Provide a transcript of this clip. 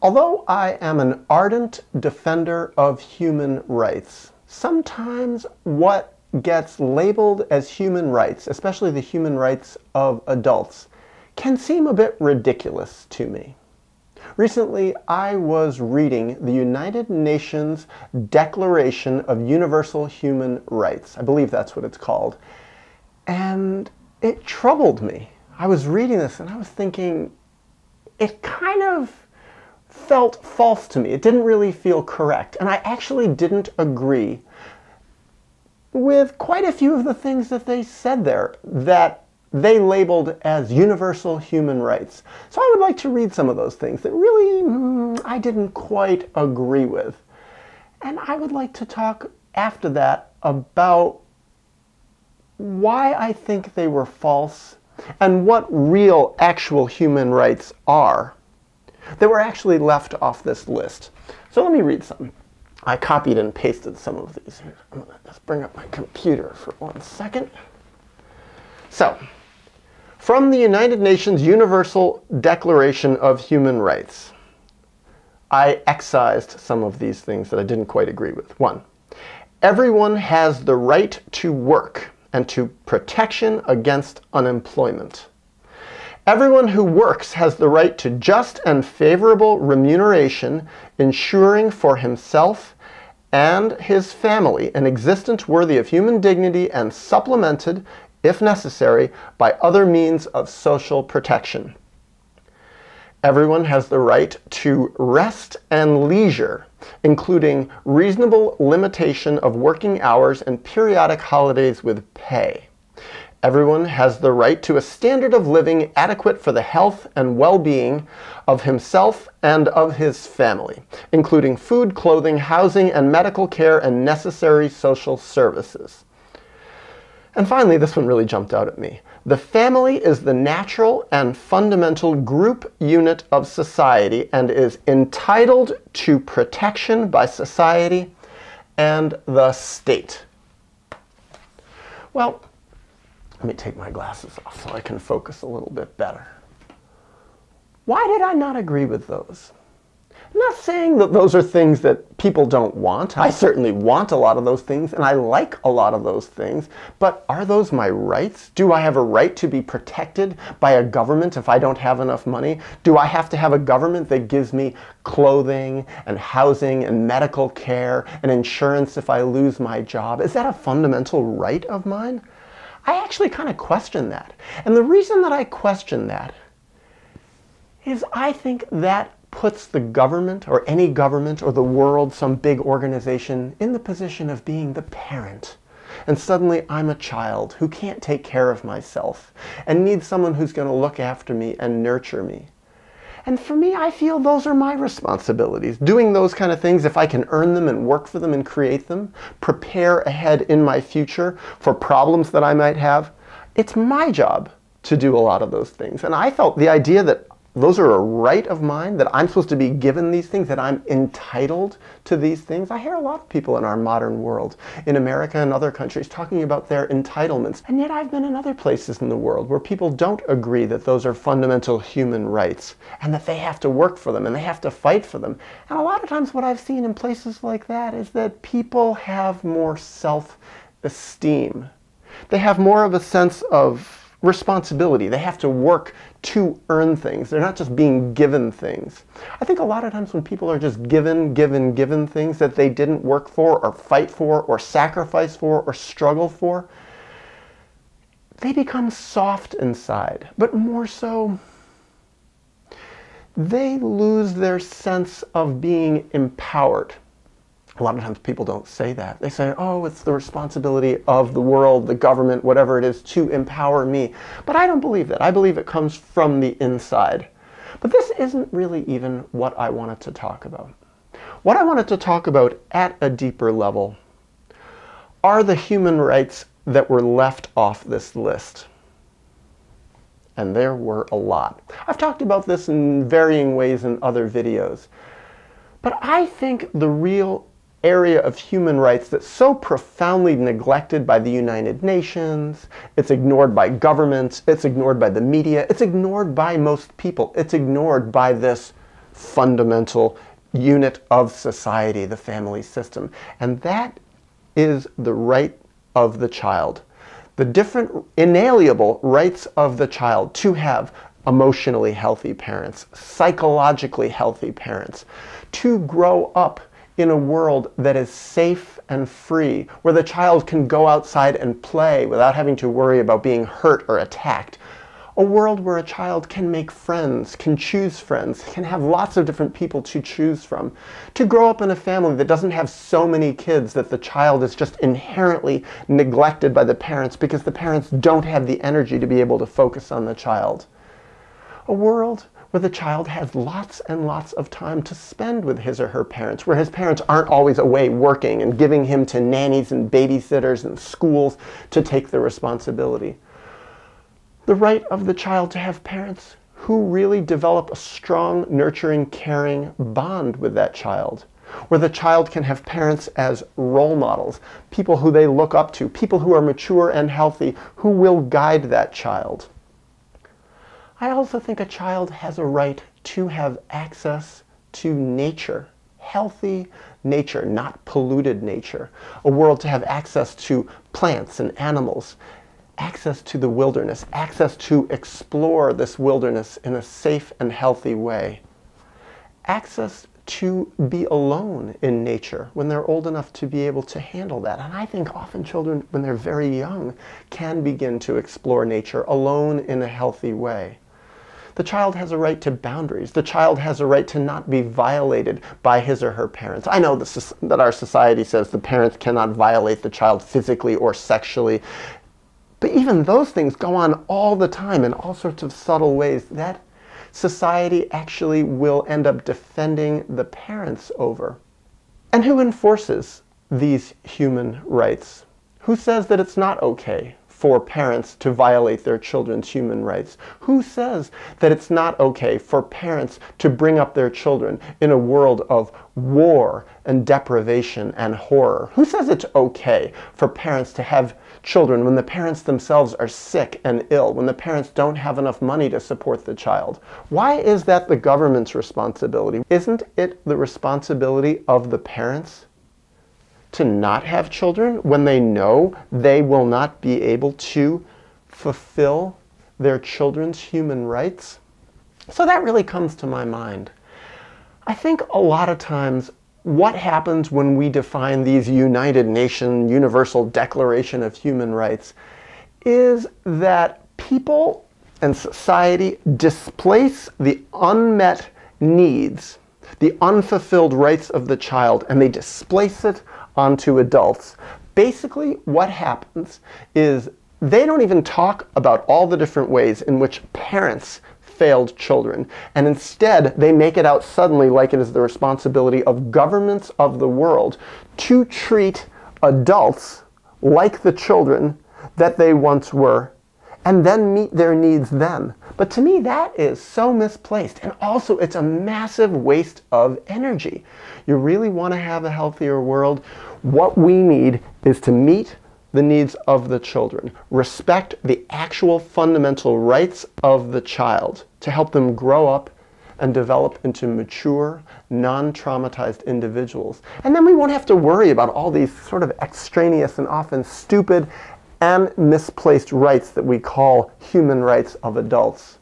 Although I am an ardent defender of human rights, sometimes what gets labeled as human rights, especially the human rights of adults, can seem a bit ridiculous to me. Recently, I was reading the United Nations Declaration of Universal Human Rights. I believe that's what it's called. And it troubled me. I was reading this and I was thinking, it kind of felt false to me. It didn't really feel correct. And I actually didn't agree with quite a few of the things that they said there that they labeled as universal human rights. So I would like to read some of those things that really I didn't quite agree with. And I would like to talk after that about why I think they were false and what real, actual human rights are that were actually left off this list. So let me read some. I copied and pasted some of these here. I'm going to just bring up my computer for 1 second. So, from the United Nations Universal Declaration of Human Rights, I excised some of these things that I didn't quite agree with. 1, everyone has the right to work and to protection against unemployment. Everyone who works has the right to just and favorable remuneration, ensuring for himself and his family an existence worthy of human dignity and supplemented, if necessary, by other means of social protection. Everyone has the right to rest and leisure, including reasonable limitation of working hours and periodic holidays with pay. Everyone has the right to a standard of living adequate for the health and well-being of himself and of his family, including food, clothing, housing, and medical care and necessary social services. And finally, this one really jumped out at me. The family is the natural and fundamental group unit of society and is entitled to protection by society and the state. Well, let me take my glasses off so I can focus a little bit better. Why did I not agree with those? I'm not saying that those are things that people don't want. I certainly want a lot of those things, and I like a lot of those things. But are those my rights? Do I have a right to be protected by a government if I don't have enough money? Do I have to have a government that gives me clothing and housing and medical care and insurance if I lose my job? Is that a fundamental right of mine? I actually kind of question that. And the reason that I question that is I think that puts the government or any government or the world, some big organization, in the position of being the parent. And suddenly I'm a child who can't take care of myself and needs someone who's going to look after me and nurture me. And for me, I feel those are my responsibilities. Doing those kind of things, if I can earn them and work for them and create them, prepare ahead in my future for problems that I might have, it's my job to do a lot of those things. And I felt the idea that those are a right of mine, that I'm supposed to be given these things, that I'm entitled to these things. I hear a lot of people in our modern world, in America and other countries, talking about their entitlements. And yet I've been in other places in the world where people don't agree that those are fundamental human rights and that they have to work for them and they have to fight for them. And a lot of times what I've seen in places like that is that people have more self-esteem. They have more of a sense of responsibility. They have to work to earn things. They're not just being given things. I think a lot of times when people are just given things that they didn't work for or fight for or sacrifice for or struggle for, they become soft inside. But more so, they lose their sense of being empowered. A lot of times people don't say that. They say, oh, it's the responsibility of the world, the government, whatever it is, to empower me. But I don't believe that. I believe it comes from the inside. But this isn't really even what I wanted to talk about. What I wanted to talk about at a deeper level are the human rights that were left off this list. And there were a lot. I've talked about this in varying ways in other videos. But I think the real area of human rights that's so profoundly neglected by the United Nations, it's ignored by governments, it's ignored by the media, it's ignored by most people, it's ignored by this fundamental unit of society, the family system. And that is the right of the child. The different inalienable rights of the child to have emotionally healthy parents, psychologically healthy parents, to grow up in a world that is safe and free, where the child can go outside and play without having to worry about being hurt or attacked. A world where a child can make friends, can choose friends, can have lots of different people to choose from. To grow up in a family that doesn't have so many kids that the child is just inherently neglected by the parents because the parents don't have the energy to be able to focus on the child. A world where the child has lots and lots of time to spend with his or her parents, where his parents aren't always away working and giving him to nannies and babysitters and schools to take the responsibility. The right of the child to have parents who really develop a strong, nurturing, caring bond with that child, where the child can have parents as role models, people who they look up to, people who are mature and healthy, who will guide that child. I also think a child has a right to have access to nature, healthy nature, not polluted nature, a world to have access to plants and animals, access to the wilderness, access to explore this wilderness in a safe and healthy way, access to be alone in nature when they're old enough to be able to handle that. And I think often children, when they're very young, can begin to explore nature alone in a healthy way. The child has a right to boundaries. The child has a right to not be violated by his or her parents. I know that our society says the parents cannot violate the child physically or sexually, but even those things go on all the time in all sorts of subtle ways that society actually will end up defending the parents over. And who enforces these human rights? Who says that it's not okay for parents to violate their children's human rights? Who says that it's not okay for parents to bring up their children in a world of war and deprivation and horror? Who says it's okay for parents to have children when the parents themselves are sick and ill, when the parents don't have enough money to support the child? Why is that the government's responsibility? Isn't it the responsibility of the parents to not have children when they know they will not be able to fulfill their children's human rights? So that really comes to my mind. I think a lot of times what happens when we define these United Nations Universal Declaration of Human Rights is that people and society displace the unmet needs, the unfulfilled rights of the child, and they displace it onto adults. Basically, what happens is they don't even talk about all the different ways in which parents failed children, and instead they make it out suddenly like it is the responsibility of governments of the world to treat adults like the children that they once were, and then meet their needs then. But to me, that is so misplaced, and also it's a massive waste of energy. You really want to have a healthier world? What we need is to meet the needs of the children, respect the actual fundamental rights of the child to help them grow up and develop into mature, non-traumatized individuals. And then we won't have to worry about all these sort of extraneous and often stupid and misplaced rights that we call human rights of adults.